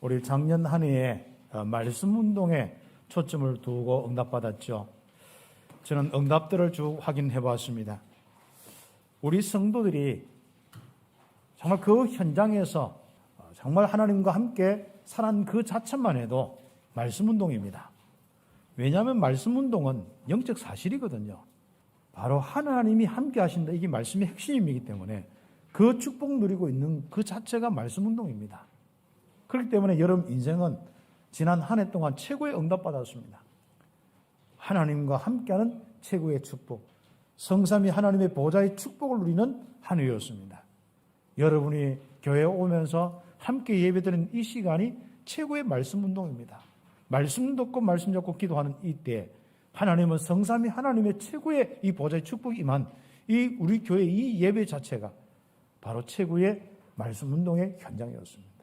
우리 작년 한 해에 말씀 운동에 초점을 두고 응답받았죠. 저는 응답들을 쭉 확인해 봤습니다. 우리 성도들이 정말 그 현장에서 정말 하나님과 함께 살아난 그 자체만 해도 말씀 운동입니다. 왜냐하면 말씀 운동은 영적 사실이거든요. 바로 하나님이 함께 하신다. 이게 말씀의 핵심이기 때문에 그 축복 누리고 있는 그 자체가 말씀 운동입니다. 그렇기 때문에 여러분 인생은 지난 한 해 동안 최고의 응답받았습니다. 하나님과 함께하는 최고의 축복, 성삼위 하나님의 보좌의 축복을 누리는 한 해였습니다. 여러분이 교회에 오면서 함께 예배드리는 이 시간이 최고의 말씀 운동입니다. 말씀 듣고 말씀 잡고 기도하는 이때 하나님은 성삼위 하나님의 최고의 이 보좌의 축복이 임한 이 우리 교회 이 예배 자체가 바로 최고의 말씀 운동의 현장이었습니다.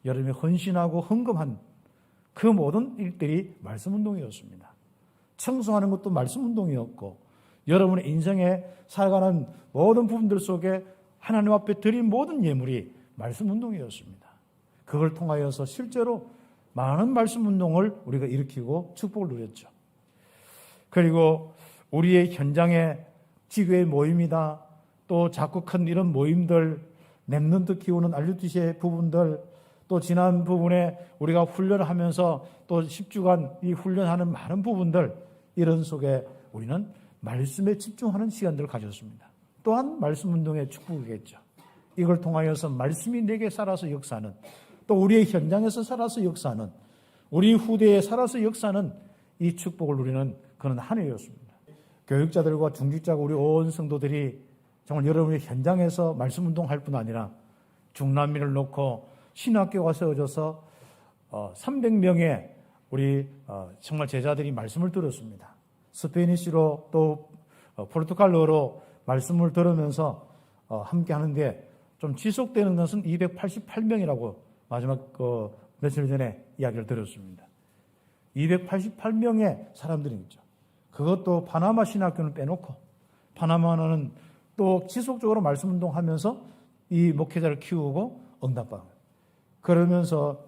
여러분이 헌신하고 헌금한 그 모든 일들이 말씀 운동이었습니다. 청소하는 것도 말씀 운동이었고 여러분의 인생에 살아가는 모든 부분들 속에 하나님 앞에 드린 모든 예물이 말씀 운동이었습니다. 그걸 통하여서 실제로 많은 말씀 운동을 우리가 일으키고 축복을 누렸죠. 그리고 우리의 현장에 지교의 모임이다. 또 자꾸 큰 이런 모임들, 랩런트 키우는 RUTC의 부분들, 또 지난 부분에 우리가 훈련을 하면서 또 10주간 이 훈련하는 많은 부분들, 이런 속에 우리는 말씀에 집중하는 시간들을 가졌습니다. 또한 말씀 운동의 축복이겠죠. 이걸 통하여서 말씀이 내게 살아서 역사하는, 또 우리의 현장에서 살아서 역사하는, 우리 후대에 살아서 역사하는 이 축복을 누리는 그런 한 해였습니다. 교육자들과 중직자가 우리 온 성도들이 정말 여러분의 현장에서 말씀 운동할 뿐 아니라 중남미를 놓고 신학교가 세워져서 300명의 우리 정말 제자들이 말씀을 들었습니다. 스페니시로 또 포르투갈어로 말씀을 들으면서 함께 하는데 좀 지속되는 것은 288명이라고 마지막 며칠 전에 이야기를 들었습니다. 288명의 사람들이 있죠. 그것도 파나마 신학교는 빼놓고 파나마는 또 지속적으로 말씀 운동하면서 이 목회자를 키우고 응답받고 그러면서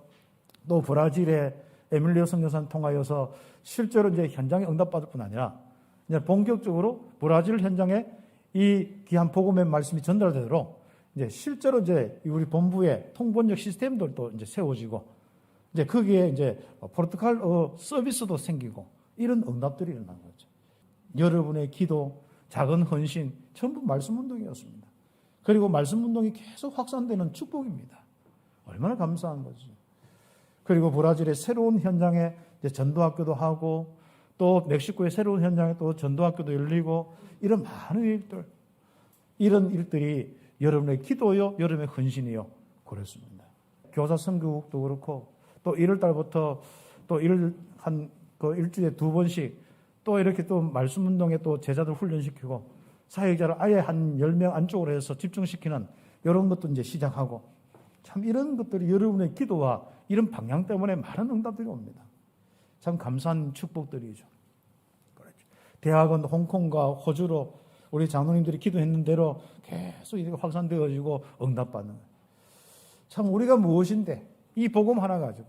또 브라질의 에밀리오 선교사를 통하여서 실제로 이제 현장에 응답받을 뿐 아니라 이제 본격적으로 브라질 현장에 이 귀한 복음의 말씀이 전달되도록 이제 실제로 이제 우리 본부의 통번역 시스템들도 이제 세워지고 이제 거기에 이제 포르투갈어 서비스도 생기고 이런 응답들이 일어난 거죠. 여러분의 기도, 작은 헌신 전부 말씀 운동이었습니다. 그리고 말씀 운동이 계속 확산되는 축복입니다. 얼마나 감사한 거죠. 그리고 브라질의 새로운 현장에 이제 전도학교도 하고 또 멕시코의 새로운 현장에 또 전도학교도 열리고 이런 많은 일들, 이런 일들이 여러분의 기도요, 여러분의 헌신이요, 그렇습니다. 교사 선교국도 그렇고 또 1월 달부터 또 일주일에 2번씩 또 이렇게 또 말씀 운동에 또 제자들 훈련시키고 사역자를 아예 한 10명 안쪽으로 해서 집중시키는 이런 것도 이제 시작하고 참 이런 것들이 여러분의 기도와 이런 방향 때문에 많은 응답들이 옵니다. 참 감사한 축복들이죠. 대학은 홍콩과 호주로 우리 장로님들이 기도했는 대로 계속 이렇게 확산되어지고 응답받는 거예요. 참 우리가 무엇인데 이 복음 하나 가지고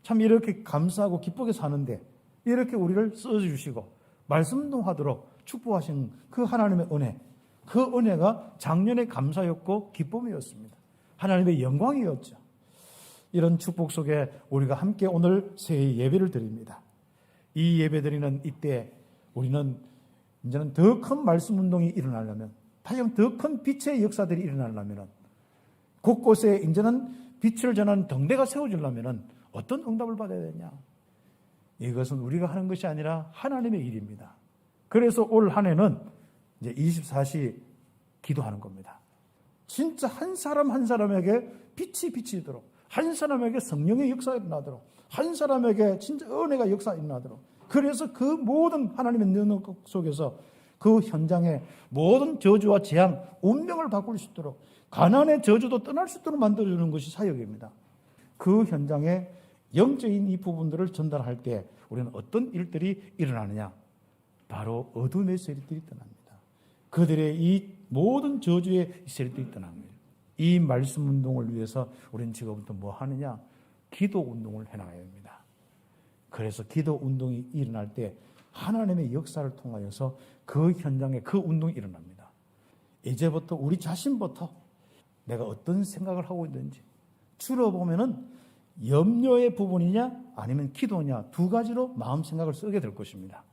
참 이렇게 감사하고 기쁘게 사는데 이렇게 우리를 써주시고 말씀 운동하도록 축복하신 그 하나님의 은혜, 그 은혜가 작년의 감사였고 기쁨이었습니다. 하나님의 영광이었죠. 이런 축복 속에 우리가 함께 오늘 새해 예배를 드립니다. 이 예배 드리는 이때 우리는 이제는 더 큰 말씀 운동이 일어나려면, 다시 한번 더 큰 빛의 역사들이 일어나려면, 곳곳에 이제는 빛을 전하는 등대가 세워지려면 어떤 응답을 받아야 되냐? 이것은 우리가 하는 것이 아니라 하나님의 일입니다. 그래서 올 한 해는 이제 24시 기도하는 겁니다. 진짜 한 사람 한 사람에게 빛이 비치도록, 한 사람에게 성령의 역사가 일어나도록, 한 사람에게 진짜 은혜가 역사가 일어나도록, 그래서 그 모든 하나님의 능력 속에서 그 현장에 모든 저주와 재앙, 운명을 바꿀 수 있도록, 가난의 저주도 떠날 수 있도록 만들어주는 것이 사역입니다. 그 현장에 영적인 이 부분들을 전달할 때 우리는 어떤 일들이 일어나느냐? 바로 어둠의 세력들이 떠납니다. 그들의 이 모든 저주의 세력들이 떠납니다. 이 말씀 운동을 위해서 우리는 지금부터 뭐 하느냐? 기도 운동을 해나가야 됩니다. 그래서 기도 운동이 일어날 때 하나님의 역사를 통하여서 그 현장에 그 운동이 일어납니다. 이제부터 우리 자신부터 내가 어떤 생각을 하고 있는지 줄여 보면은 염려의 부분이냐 아니면 기도냐 두 가지로 마음 생각을 쓰게 될 것입니다.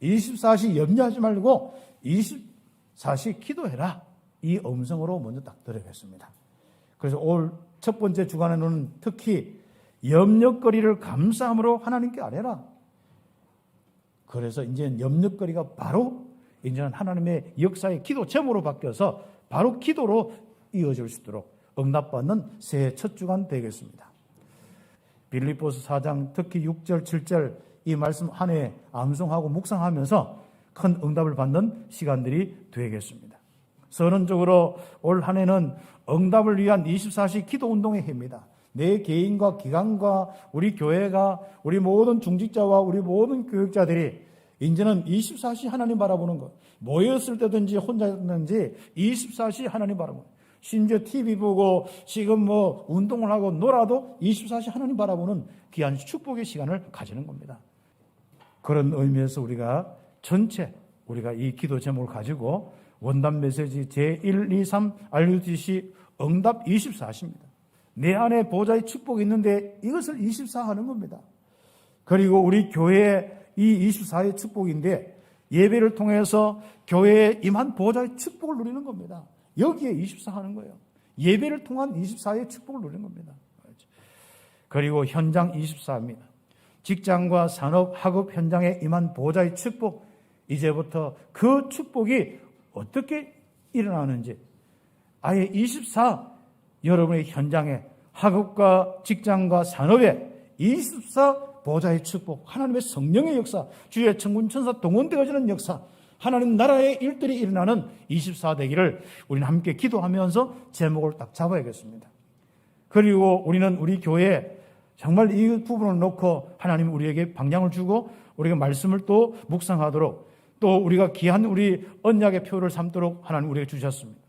24시 염려하지 말고 24시 기도해라. 이 음성으로 먼저 딱 드려겠습니다. 그래서 올 첫 번째 주간에는 특히 염려거리를 감사함으로 하나님께 아뢰라. 그래서 이제 염려거리가 바로 이제는 하나님의 역사의 기도 제목으로 바뀌어서 바로 기도로 이어질 수 있도록 응답받는 새해 첫 주간 되겠습니다. 빌립보서 4장 특히 6절 7절 이 말씀 한 해 암송하고 묵상하면서 큰 응답을 받는 시간들이 되겠습니다. 선언적으로 올 한 해는 응답을 위한 24시 기도운동의 해입니다. 내 개인과 기관과 우리 교회가 우리 모든 중직자와 우리 모든 교육자들이 이제는 24시 하나님 바라보는 것, 모였을 때든지 혼자든지 24시 하나님 바라보는 것, 심지어 TV 보고 지금 운동을 하고 놀아도 24시 하나님 바라보는 귀한 축복의 시간을 가지는 겁니다. 그런 의미에서 우리가 전체 우리가 이 기도 제목을 가지고 원단 메시지 제1, 2, 3 RUTC 응답 24시입니다. 내 안에 보좌의 축복이 있는데 이것을 24 하는 겁니다. 그리고 우리 교회의 이 24의 축복인데 예배를 통해서 교회에 임한 보좌의 축복을 누리는 겁니다. 여기에 24 하는 거예요. 예배를 통한 24의 축복을 누리는 겁니다. 그리고 현장 24입니다. 직장과 산업, 학업 현장에 임한 보좌의 축복, 이제부터 그 축복이 어떻게 일어나는지 아예 24 여러분의 현장에 학업과 직장과 산업에 24 보좌의 축복, 하나님의 성령의 역사, 주의 천군 천사 동원되어지는 역사, 하나님 나라의 일들이 일어나는 24 되기를 우리는 함께 기도하면서 제목을 딱 잡아야겠습니다. 그리고 우리는 우리 교회에 정말 이 부분을 놓고 하나님 우리에게 방향을 주고 우리가 말씀을 또 묵상하도록 또 우리가 귀한 우리 언약의 표를 삼도록 하나님 우리에게 주셨습니다.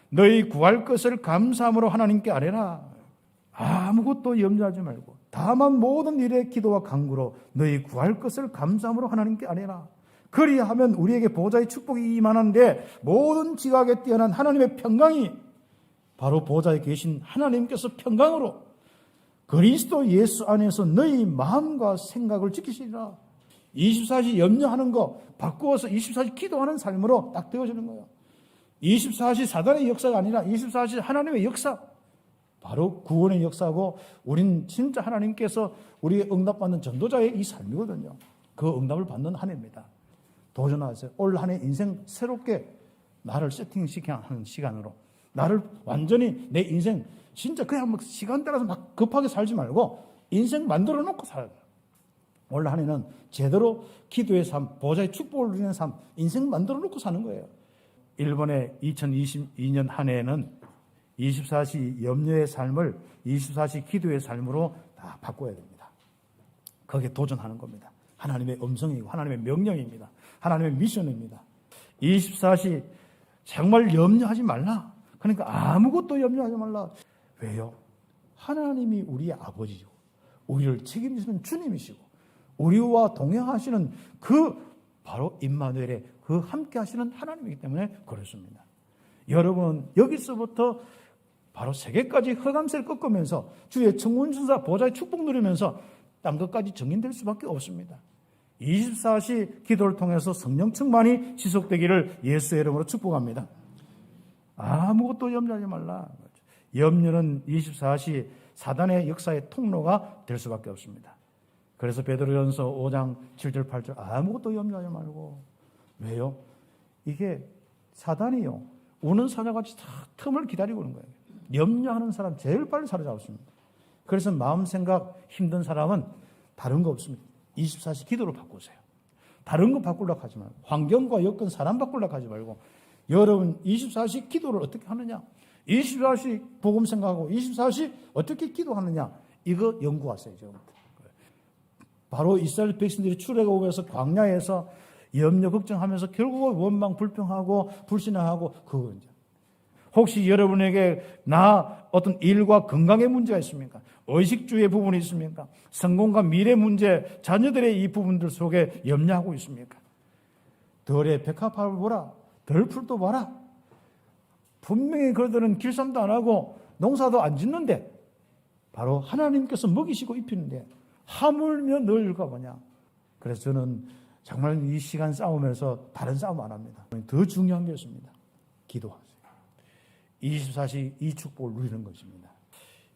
너희 구할 것을 감사함으로 하나님께 아뢰라. 아무것도 염려하지 말고 다만 모든 일에 기도와 간구로 너희 구할 것을 감사함으로 하나님께 아뢰라. 그리하면 우리에게 보좌의 축복이 임하는데 모든 지각에 뛰어난 하나님의 평강이 바로 보좌에 계신 하나님께서 평강으로 그리스도 예수 안에서 너희 마음과 생각을 지키시리라. 24시 염려하는 거 바꾸어서 24시 기도하는 삶으로 딱 되어지는 거예요. 24시 사단의 역사가 아니라 24시 하나님의 역사, 바로 구원의 역사고 우린 진짜 하나님께서 우리 응답받는 전도자의 이 삶이거든요. 그 응답을 받는 한 해입니다. 도전하세요. 올 한 해 인생 새롭게 나를 세팅시켜야 하는 시간으로 나를 완전히 내 인생 진짜 그냥 막 시간 따라서 막 급하게 살지 말고 인생 만들어 놓고 살아야 돼요. 올 한 해는 제대로 기도의 삶, 보좌의 축복을 누리는 삶, 인생 만들어 놓고 사는 거예요. 일본의 2022년 한 해에는 24시 염려의 삶을 24시 기도의 삶으로 다 바꿔야 됩니다. 거기에 도전하는 겁니다. 하나님의 음성이고 하나님의 명령입니다. 하나님의 미션입니다. 24시 정말 염려하지 말라. 그러니까 아무것도 염려하지 말라. 왜요? 하나님이 우리의 아버지고 우리를 책임지는 주님이시고 우리와 동행하시는 그 바로 임마누엘의 그 함께 하시는 하나님이기 때문에 그렇습니다. 여러분 여기서부터 바로 세계까지 흑암세를 꺾으면서 주의 천군천사 보좌의 축복 누리면서 딴 것까지 정인될 수밖에 없습니다. 24시 기도를 통해서 성령 충만이 지속되기를 예수의 이름으로 축복합니다. 아무것도 염려하지 말라. 염려는 24시 사단의 역사의 통로가 될 수밖에 없습니다. 그래서 베드로전서 5장 7절 8절 아무것도 염려하지 말고. 왜요? 이게 사단이요. 우는 사자같이 다 틈을 기다리고 있는 거예요. 염려하는 사람 제일 빨리 사로잡습니다. 그래서 마음 생각 힘든 사람은 다른 거 없습니다. 24시 기도로 바꾸세요. 다른 거 바꾸려고 하지 말고 환경과 여건 사람 바꾸려고 하지 말고 여러분 24시 기도를 어떻게 하느냐 24시 복음 생각하고 24시 어떻게 기도하느냐 이거 연구하세요. 지금부터. 바로 이스라엘 백성들이 출애굽에서 광야에서 염려 걱정하면서 결국 원망 불평하고 불신앙하고 그거 이제 혹시 여러분에게 어떤 일과 건강의 문제가 있습니까? 의식주의 부분이 있습니까? 성공과 미래 문제, 자녀들의 이 부분들 속에 염려하고 있습니까? 덜의 백합화를 보라, 덜 풀도 봐라. 분명히 그들은 길쌈도 안 하고 농사도 안 짓는데 바로 하나님께서 먹이시고 입히는데 하물며 너희가 뭐냐. 그래서 저는 정말 이 시간 싸우면서 다른 싸움 안 합니다. 더 중요한 게 있습니다. 기도하세요. 24시 이 축복을 누리는 것입니다.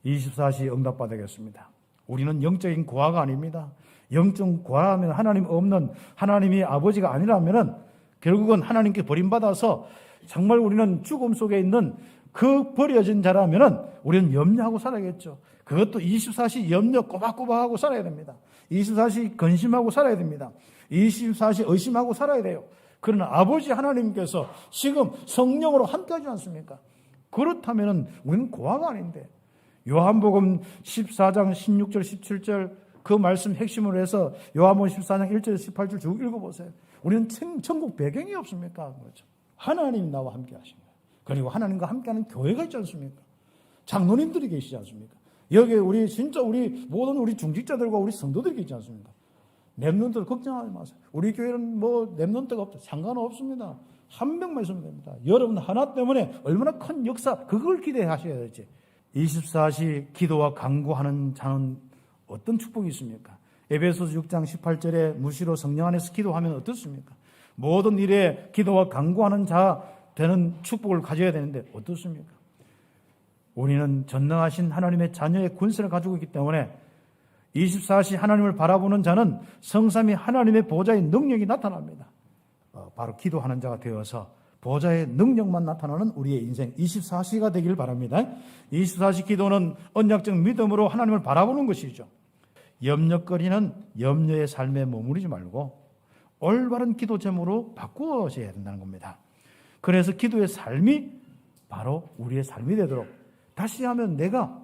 24시 응답받겠습니다. 우리는 영적인 고아가 아닙니다. 영적 고아하면 하나님 없는 하나님이 아버지가 아니라면 결국은 하나님께 버림받아서 정말 우리는 죽음 속에 있는 그 버려진 자라면 우리는 염려하고 살아야겠죠. 그것도 24시 염려 꼬박꼬박하고 살아야 됩니다. 24시 근심하고 살아야 됩니다. 24시 의심하고 살아야 돼요. 그러나 아버지 하나님께서 지금 성령으로 함께하지 않습니까? 그렇다면 우리는 고아가 아닌데 요한복음 14장 16절 17절 그 말씀 핵심으로 해서 요한복음 14장 1절 18절 쭉 읽어보세요. 우리는 천국 배경이 없습니까? 그렇죠. 하나님 나와 함께 하신 거예요. 그리고 하나님과 함께하는 교회가 있지 않습니까? 장로님들이 계시지 않습니까? 여기에 우리 진짜 우리 모든 우리 중직자들과 우리 성도들이 있지 않습니까? 렘넌트들 걱정하지 마세요. 우리 교회는 뭐 렘넌트가 없다. 상관없습니다. 한 명만 있으면 됩니다. 여러분 하나 때문에 얼마나 큰 역사 그걸 기대하셔야 될지. 24시 기도와 간구하는 자는 어떤 축복이 있습니까? 에베소서 6장 18절에 무시로 성령 안에서 기도하면 어떻습니까? 모든 일에 기도와 간구하는 자 되는 축복을 가져야 되는데 어떻습니까? 우리는 전능하신 하나님의 자녀의 권세를 가지고 있기 때문에 24시 하나님을 바라보는 자는 성삼위 하나님의 보좌의 능력이 나타납니다. 바로 기도하는 자가 되어서 보좌의 능력만 나타나는 우리의 인생 24시가 되길 바랍니다. 24시 기도는 언약적 믿음으로 하나님을 바라보는 것이죠. 염려거리는 염려의 삶에 머무르지 말고 올바른 기도 제목으로 바꾸어져야 된다는 겁니다. 그래서 기도의 삶이 바로 우리의 삶이 되도록 다시 하면 내가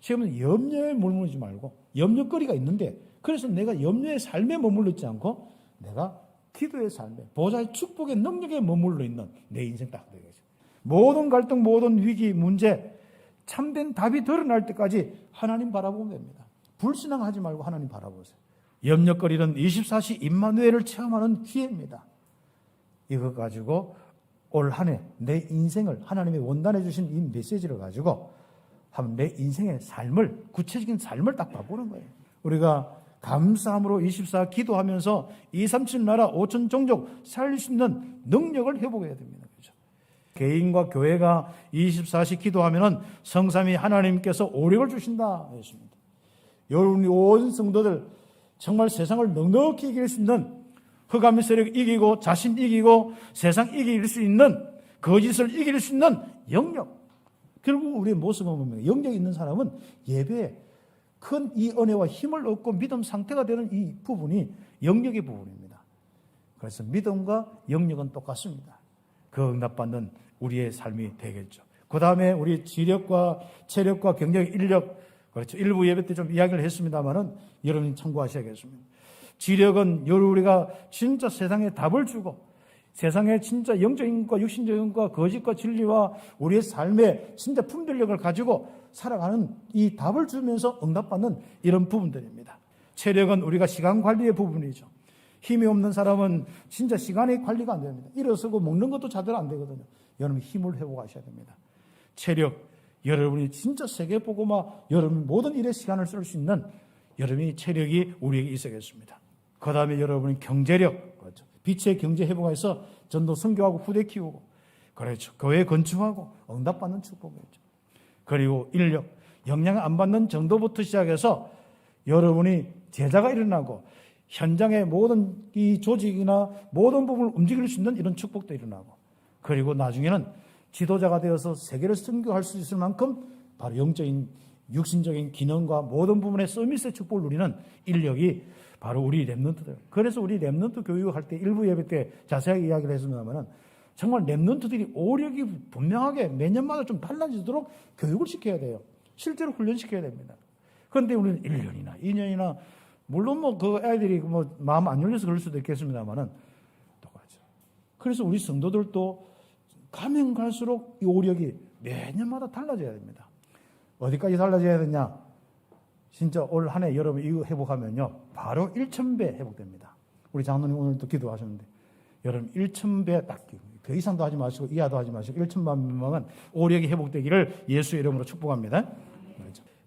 지금 염려에 머무르지 말고 염려거리가 있는데 그래서 내가 염려의 삶에 머물러 있지 않고 내가 기도의 삶에 보좌의 축복의 능력에 머물러 있는 내 인생 딱 되겠죠. 모든 갈등, 모든 위기, 문제 참된 답이 드러날 때까지 하나님 바라보면 됩니다. 불신앙하지 말고 하나님 바라보세요. 염려거리는 24시 임마누엘을 체험하는 기회입니다. 이거 가지고 올 한 해 내 인생을 하나님이 원단해 주신 이 메시지를 가지고 한번 내 인생의 삶을 구체적인 삶을 딱 바꾸는 거예요. 우리가 감사함으로 24 기도하면서 237 나라 5천 종족 살릴 수 있는 능력을 회복해야 됩니다. 그렇죠? 개인과 교회가 24시 기도하면은 성삼위 하나님께서 오력을 주신다 했습니다. 여러분이 온 성도들 정말 세상을 넉넉히 이길 수 있는 흑암의 세력 이기고 자신 이기고 세상 이길 수 있는 거짓을 이길 수 있는 영역. 결국 우리의 모습을 보면 영역이 있는 사람은 예배에 큰 이 은혜와 힘을 얻고 믿음 상태가 되는 이 부분이 영역의 부분입니다. 그래서 믿음과 영역은 똑같습니다. 그 응답받는 우리의 삶이 되겠죠. 그 다음에 우리 지력과 체력과 경력, 인력, 그렇죠. 일부 예배 때 좀 이야기를 했습니다만은 여러분이 참고하셔야겠습니다. 지력은 우리가 진짜 세상에 답을 주고 세상에 진짜 영적인 것과 육신적인 것과 거짓과 진리와 우리의 삶의 진짜 분별력을 가지고 살아가는 이 답을 주면서 응답받는 이런 부분들입니다. 체력은 우리가 시간 관리의 부분이죠. 힘이 없는 사람은 진짜 시간의 관리가 안 됩니다. 일어서고 먹는 것도 제대로 안 되거든요. 여러분 힘을 회복하셔야 됩니다. 체력, 여러분이 진짜 세계보고마 여러분 모든 일에 시간을 쓸 수 있는 여러분의 체력이 우리에게 있어야겠습니다. 그 다음에 여러분의 경제력, 그렇죠. 빛의 경제 회복에서 전도 선교하고 후대 키우고, 그렇죠. 교회 건축하고 응답받는 축복이죠. 그리고 인력, 영향 안 받는 정도부터 시작해서 여러분이 제자가 일어나고 현장의 모든 이 조직이나 모든 부분을 움직일 수 있는 이런 축복도 일어나고, 그리고 나중에는 지도자가 되어서 세계를 선교할 수 있을 만큼 바로 영적인 육신적인 기능과 모든 부분의 서밋의 축복을 누리는 인력이 바로 우리 렘넌트들. 그래서 우리 렘넌트 교육할 때 일부 예배 때 자세하게 이야기를 했습니다만 정말 렘넌트들이 오력이 분명하게 매년마다 좀 달라지도록 교육을 시켜야 돼요. 실제로 훈련시켜야 됩니다. 그런데 우리는 1년이나 2년이나 물론 뭐 그 애들이 뭐 마음 안 열려서 그럴 수도 있겠습니다만은 똑같죠. 그래서 우리 성도들도 가면 갈수록 이 오력이 매년마다 달라져야 됩니다. 어디까지 달라져야 되냐? 진짜 올 한 해 여러분 이거 회복하면요, 바로 1,000배 회복됩니다. 우리 장로님 오늘도 기도하셨는데, 여러분 1,000배 딱, 그 이상도 하지 마시고 이하도 하지 마시고 1,000만 명은 오력이 회복되기를 예수의 이름으로 축복합니다.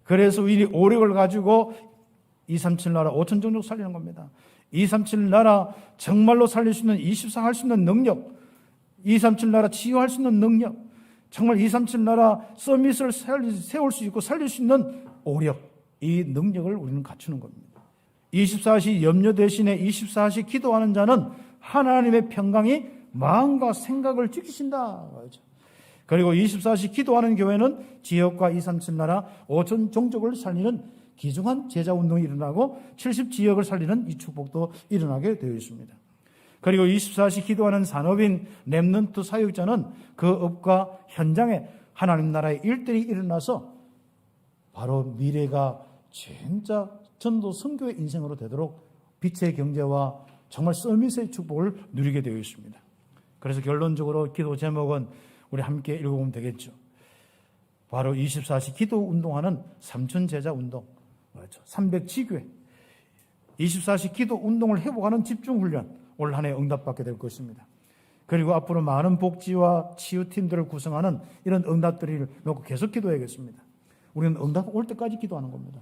그래서 이 오력을 가지고 237 나라 5천 종족 살리는 겁니다. 237 나라 정말로 살릴 수 있는, 24 할 수 있는 능력, 237 나라 치유할 수 있는 능력, 정말 237 나라 서밋을 세울 수 있고 살릴 수 있는 오력, 이 능력을 우리는 갖추는 겁니다. 24시 염려 대신에 24시 기도하는 자는 하나님의 평강이 마음과 생각을 지키신다. 그리고 24시 기도하는 교회는 지역과 237 나라 5천 종족을 살리는 귀중한 제자운동이 일어나고 70지역을 살리는 이 축복도 일어나게 되어 있습니다. 그리고 24시 기도하는 산업인 렘넌트 사역자는 그 업과 현장에 하나님 나라의 일들이 일어나서 바로 미래가 진짜 전도 선교의 인생으로 되도록 빛의 경제와 정말 서밋의 축복을 누리게 되어 있습니다. 그래서 결론적으로 기도 제목은 우리 함께 읽어보면 되겠죠. 바로 24시 기도 운동하는 삼천 제자 운동, 300지교회, 24시 기도 운동을 회복하는 집중훈련, 올 한 해 응답받게 될 것입니다. 그리고 앞으로 많은 복지와 치유팀들을 구성하는 이런 응답들을 놓고 계속 기도해야겠습니다. 우리는 응답 올 때까지 기도하는 겁니다.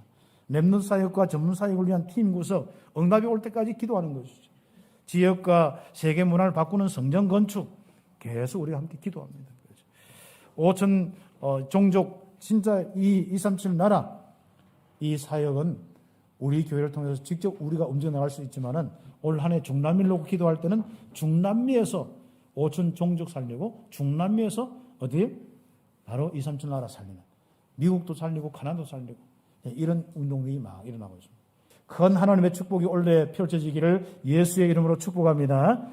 렘넌트 사역과 전문 사역을 위한 팀 구성, 응답이 올 때까지 기도하는 것이죠. 지역과 세계 문화를 바꾸는 성전 건축, 계속 우리가 함께 기도합니다. 5천 종족, 진짜 이 237 나라, 이 사역은 우리 교회를 통해서 직접 우리가 움직여나갈 수 있지만은 올 한 해 중남미를 놓고 기도할 때는 중남미에서 5천 종족 살리고, 중남미에서 어디? 바로 237 나라 살리는, 미국도 살리고 카나다도 살리고, 이런 운동들이 막 일어나고 있습니다. 큰 하나님의 축복이 올해 펼쳐지기를 예수의 이름으로 축복합니다.